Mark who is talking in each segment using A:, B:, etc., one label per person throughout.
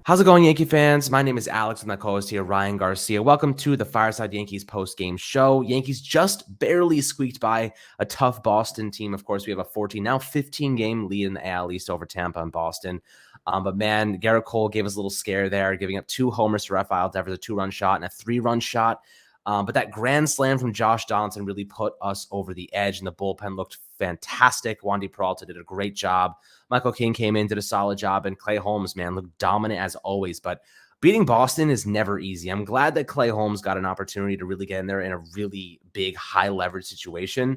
A: How's it going, Yankee fans? My name is Alex with my co-host here, Ryan Garcia. Welcome to the Fireside Yankees post-game show. Yankees just barely squeaked by a tough Boston team. Of course, we have a 14, now 15-game lead in the AL East over Tampa and Boston. But man, Garrett Cole gave us a little scare there, giving up 2 homers to Rafael Devers, a 2-run shot and a 3-run shot. But that grand slam from Josh Donaldson really put us over the edge, and the bullpen looked fantastic. Wandy Peralta did a great job. Michael King came in, did a solid job, and Clay Holmes, man, looked dominant as always. But beating Boston is never easy. I'm glad that Clay Holmes got an opportunity to really get in there in a really big, high-leverage situation.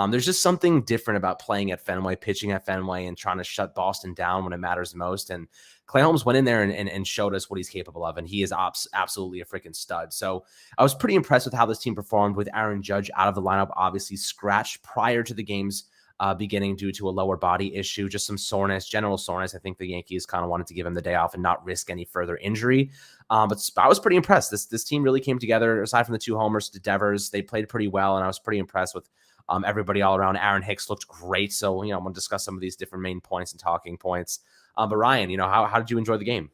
A: There's just something different about playing at Fenway, pitching at Fenway, and trying to shut Boston down when it matters most. And Clay Holmes went in there and showed us what he's capable of, and he is absolutely a freaking stud. So I was pretty impressed with how this team performed with Aaron Judge out of the lineup, obviously scratched prior to the game's beginning due to a lower body issue, just some soreness, general soreness. I think the Yankees kind of wanted to give him the day off and not risk any further injury. But I was pretty impressed. This team really came together. Aside from the 2 homers to Devers, they played pretty well, and I was pretty impressed with everybody all around. Aaron Hicks looked great. So, I'm going to discuss some of these different main points and talking points. But Ryan, how did you enjoy the game?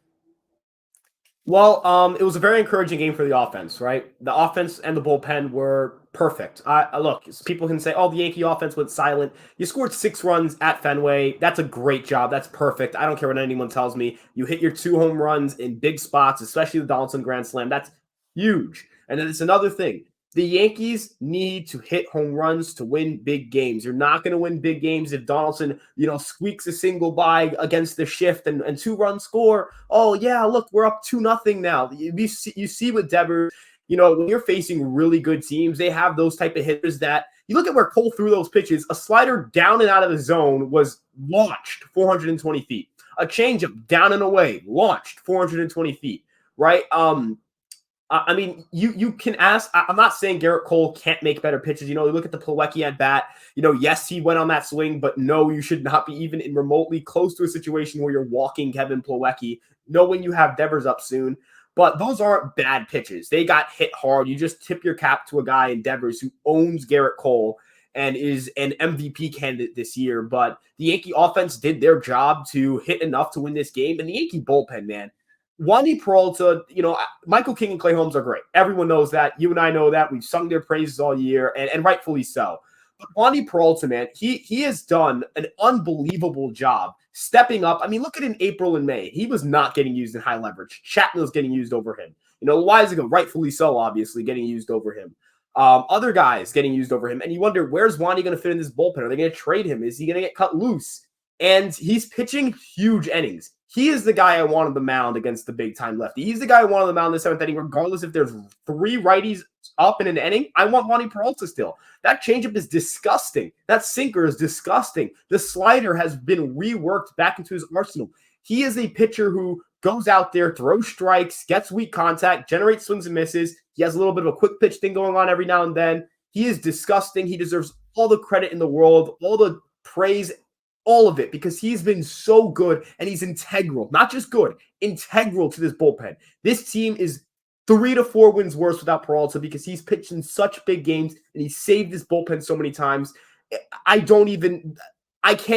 B: Well, it was a very encouraging game for the offense, right? The offense and the bullpen were perfect. Look, people can say, oh, the Yankee offense went silent. You scored 6 runs at Fenway. That's a great job. That's perfect. I don't care what anyone tells me. You hit your 2 home runs in big spots, especially the Donaldson grand slam. That's huge. And then it's another thing. The Yankees need to hit home runs to win big games. You're not going to win big games if Donaldson, squeaks a single by against the shift and 2-run score. Oh, yeah, look, we're up 2-0 now. You see with Devers, when you're facing really good teams, they have those type of hitters that you look at where Cole threw those pitches. A slider down and out of the zone was launched 420 feet. A changeup down and away, launched 420 feet, right? I mean, you can ask. I'm not saying Garrett Cole can't make better pitches. You look at the Plawecki at bat. Yes, he went on that swing, but no, you should not be even in remotely close to a situation where you're walking Kevin Plawecki, knowing you have Devers up soon. But those aren't bad pitches. They got hit hard. You just tip your cap to a guy in Devers who owns Garrett Cole and is an MVP candidate this year. But the Yankee offense did their job to hit enough to win this game. And the Yankee bullpen, man. Wandy Peralta, Michael King and Clay Holmes are great. Everyone knows that. You and I know that. We've sung their praises all year, and rightfully so. But Wandy Peralta, man, he has done an unbelievable job stepping up. I mean, look at in April and May. He was not getting used in high leverage. Chapman's getting used over him. Loaisiga, rightfully so, obviously, getting used over him. Other guys getting used over him. And you wonder, where's Wandy going to fit in this bullpen? Are they going to trade him? Is he going to get cut loose? And he's pitching huge innings. He is the guy I want on the mound against the big-time lefty. He's the guy I want on the mound in the 7th inning, regardless if there's 3 righties up in an inning. I want Wandy Peralta still. That changeup is disgusting. That sinker is disgusting. The slider has been reworked back into his arsenal. He is a pitcher who goes out there, throws strikes, gets weak contact, generates swings and misses. He has a little bit of a quick pitch thing going on every now and then. He is disgusting. He deserves all the credit in the world, all the praise, all of it, because he's been so good and he's integral, not just good, integral to this bullpen. This team is 3 to 4 wins worse without Peralta because he's pitched in such big games and he saved this bullpen so many times. I can't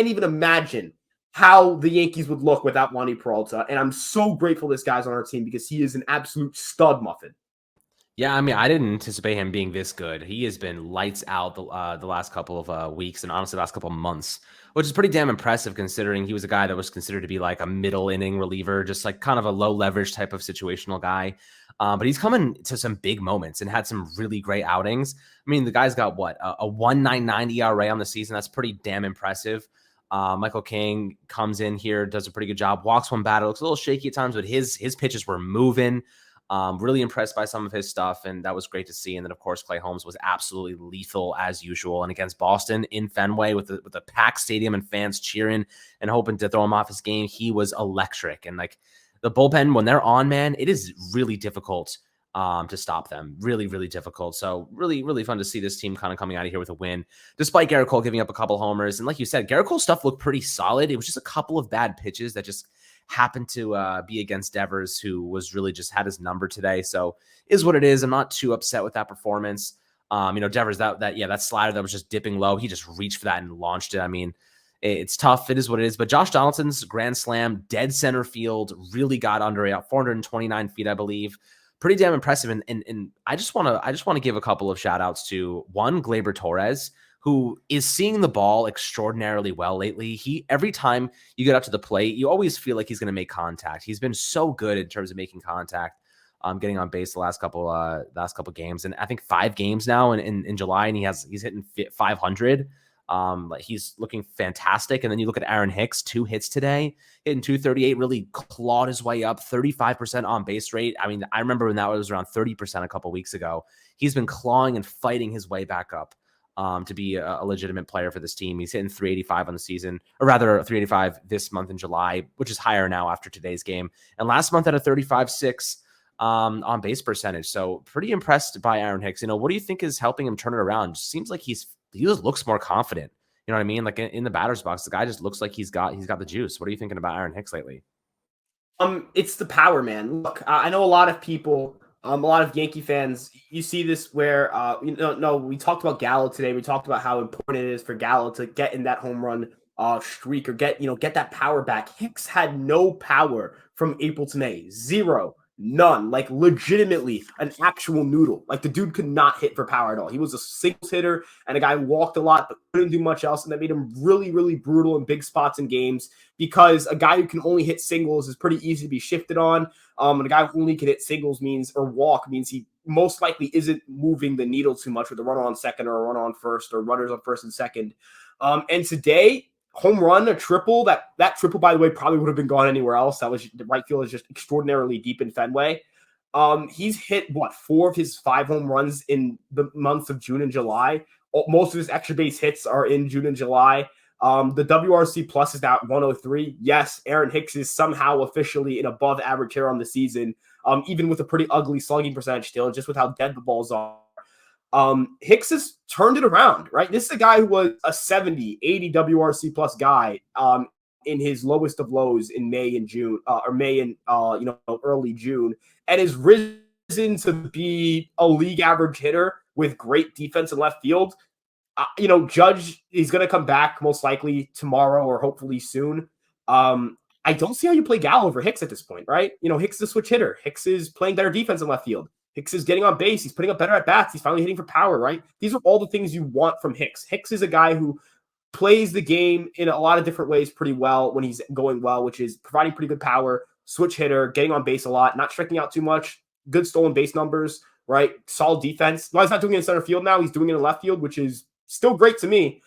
B: even imagine how the Yankees would look without Wandy Peralta. And I'm so grateful this guy's on our team because he is an absolute stud muffin.
A: Yeah, I mean, I didn't anticipate him being this good. He has been lights out the last couple of weeks and honestly the last couple of months, which is pretty damn impressive considering he was a guy that was considered to be like a middle inning reliever, just like kind of a low leverage type of situational guy. But he's coming to some big moments and had some really great outings. I mean, the guy's got what, a 1.99 ERA on the season. That's pretty damn impressive. Michael King comes in here, does a pretty good job, walks one batter, looks a little shaky at times, but his pitches were moving. Really impressed by some of his stuff, and that was great to see. And then, of course, Clay Holmes was absolutely lethal as usual. And against Boston in Fenway with the packed stadium and fans cheering and hoping to throw him off his game, he was electric. And like the bullpen, when they're on, man, it is really difficult to stop them. Really, really difficult. So really, really fun to see this team kind of coming out of here with a win, despite Garrett Cole giving up a couple homers. And like you said, Garrett Cole's stuff looked pretty solid. It was just a couple of bad pitches that just happened to be against Devers, who was really just had his number today. So is what it is. I'm not too upset with that performance. Devers, that slider that was just dipping low, he just reached for that and launched it. I mean, It's tough. It is what it is. But Josh Donaldson's grand slam, dead center field, really got under it, 429 feet, I believe. Pretty damn impressive. And I just want to give a couple of shout outs to one, Gleyber Torres, who is seeing the ball extraordinarily well lately. Every time you get up to the plate, you always feel like he's going to make contact. He's been so good in terms of making contact, getting on base the last couple games, and I think 5 games now in July, and he's hitting 500. He's looking fantastic. And then you look at Aaron Hicks, 2 hits today, hitting 238, really clawed his way up, 35% on base rate. I mean, I remember when that was around 30% a couple weeks ago. He's been clawing and fighting his way back up to be a legitimate player for this team. He's hitting 385 on the season, or rather 385 this month in July, which is higher now after today's game. And last month at a 35.6 on base percentage. So pretty impressed by Aaron Hicks. What do you think is helping him turn it around? Just seems like he just looks more confident. You know what I mean? Like in the batter's box, the guy just looks like he's got the juice. What are you thinking about Aaron Hicks lately?
B: It's the power, man. Look, I know a lot of people, a lot of Yankee fans, you see this where, we talked about Gallo today. We talked about how important it is for Gallo to get in that home run streak or get that power back. Hicks had no power from April to May. Zero. None. Like legitimately an actual noodle. Like the dude could not hit for power at all. He was a singles hitter and a guy who walked a lot but couldn't do much else, and that made him really, really brutal in big spots in games, because a guy who can only hit singles is pretty easy to be shifted on. And a guy who only can hit singles means he most likely isn't moving the needle too much with a runner on second or a runner on first or runners on first and second. And today, home run, a triple. That triple, by the way, probably would have been gone anywhere else. That was, the right field is just extraordinarily deep in Fenway. He's hit 4 of his 5 home runs in the months of June and July. Most of his extra base hits are in June and July. The WRC plus is now at 103. Yes, Aaron Hicks is somehow officially an above average hitter on the season, even with a pretty ugly slugging percentage still, just with how dead the balls are. Hicks has turned it around, right? This is a guy who was a 70, 80 WRC plus guy in his lowest of lows in May and June, or May and early June, and is risen to be a league average hitter with great defense in left field. Judge is going to come back most likely tomorrow or hopefully soon. I don't see how you play Gallo over Hicks at this point, right? Hicks is a switch hitter. Hicks is playing better defense in left field. Hicks is getting on base. He's putting up better at bats. He's finally hitting for power, right? These are all the things you want from Hicks. Hicks is a guy who plays the game in a lot of different ways pretty well when he's going well, which is providing pretty good power, switch hitter, getting on base a lot, not striking out too much, good stolen base numbers, right? Solid defense. Well, he's not doing it in center field now. He's doing it in left field, which is still great to me.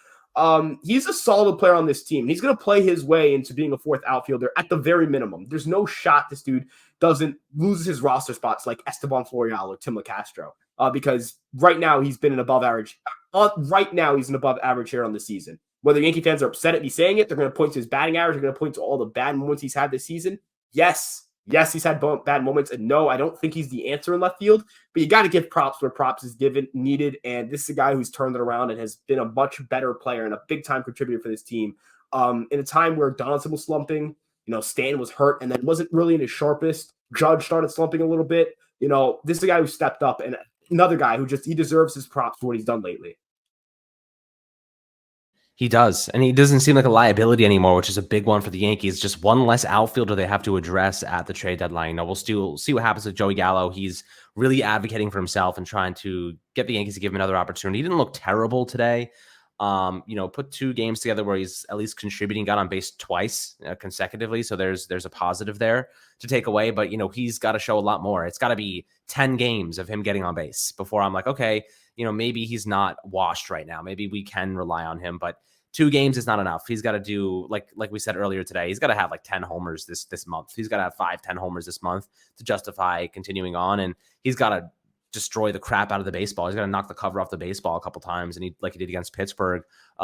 B: He's a solid player on this team. He's going to play his way into being a 4th outfielder at the very minimum. There's no shot this dude doesn't lose his roster spots like Esteban Florial or Tim LaCastro, because right now he's been an above average. Right now he's an above average hitter on the season. Whether Yankee fans are upset at me saying it, they're going to point to his batting average. They're going to point to all the bad moments he's had this season. Yes, he's had bad moments, and no, I don't think he's the answer in left field, but you got to give props where props is needed, and this is a guy who's turned it around and has been a much better player and a big-time contributor for this team. In a time where Donaldson was slumping, Stan was hurt and then wasn't really in his sharpest. Judge started slumping a little bit. This is a guy who stepped up, and another guy who he deserves his props for what he's done lately.
A: He does, and he doesn't seem like a liability anymore, which is a big one for the Yankees. Just one less outfielder they have to address at the trade deadline. We'll still see what happens with Joey Gallo. He's really advocating for himself and trying to get the Yankees to give him another opportunity. He didn't look terrible today. Put 2 games together where he's at least contributing, got on base twice consecutively. So there's a positive there to take away, but he's got to show a lot more. It's got to be 10 games of him getting on base before I'm like, okay, maybe he's not washed right now. Maybe we can rely on him, but 2 games is not enough. He's got to do, like we said earlier today, he's got to have like 10 homers this month. He's got to have 10 homers this month to justify continuing on. And he's got to destroy the crap out of the baseball. He's got to knock the cover off the baseball a couple times, and he did against Pittsburgh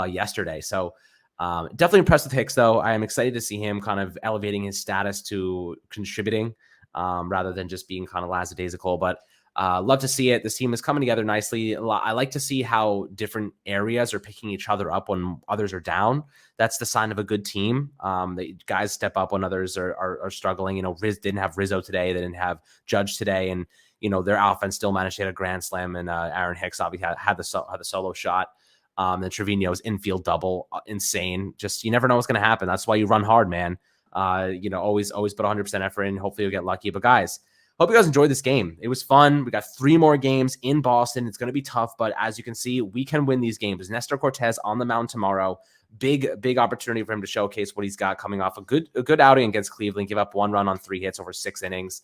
A: yesterday. So definitely impressed with Hicks, though. I am excited to see him kind of elevating his status to contributing rather than just being kind of lackadaisical. But love to see it. This team is coming together nicely. I like to see how different areas are picking each other up when others are down. That's the sign of a good team. The guys step up when others are struggling. Riz didn't have Rizzo today. They didn't have Judge today. And, their offense still managed to hit a grand slam. And Aaron Hicks obviously had the solo shot. The Trevino's infield double, insane. Just you never know what's going to happen. That's why you run hard, man. Always put 100% effort in. Hopefully you'll get lucky. But guys, hope you guys enjoyed this game. It was fun. We got 3 more games in Boston. It's going to be tough, but as you can see, we can win these games. Nestor Cortez on the mound tomorrow. Big opportunity for him to showcase what he's got coming off a good outing against Cleveland. Give up 1 run on 3 hits over 6 innings.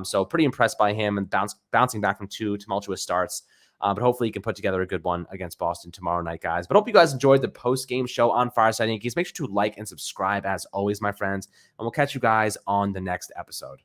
A: So pretty impressed by him and bouncing back from 2 tumultuous starts. But hopefully you can put together a good one against Boston tomorrow night, guys. But hope you guys enjoyed the post-game show on Fireside Yankees. Make sure to like and subscribe as always, my friends. And we'll catch you guys on the next episode.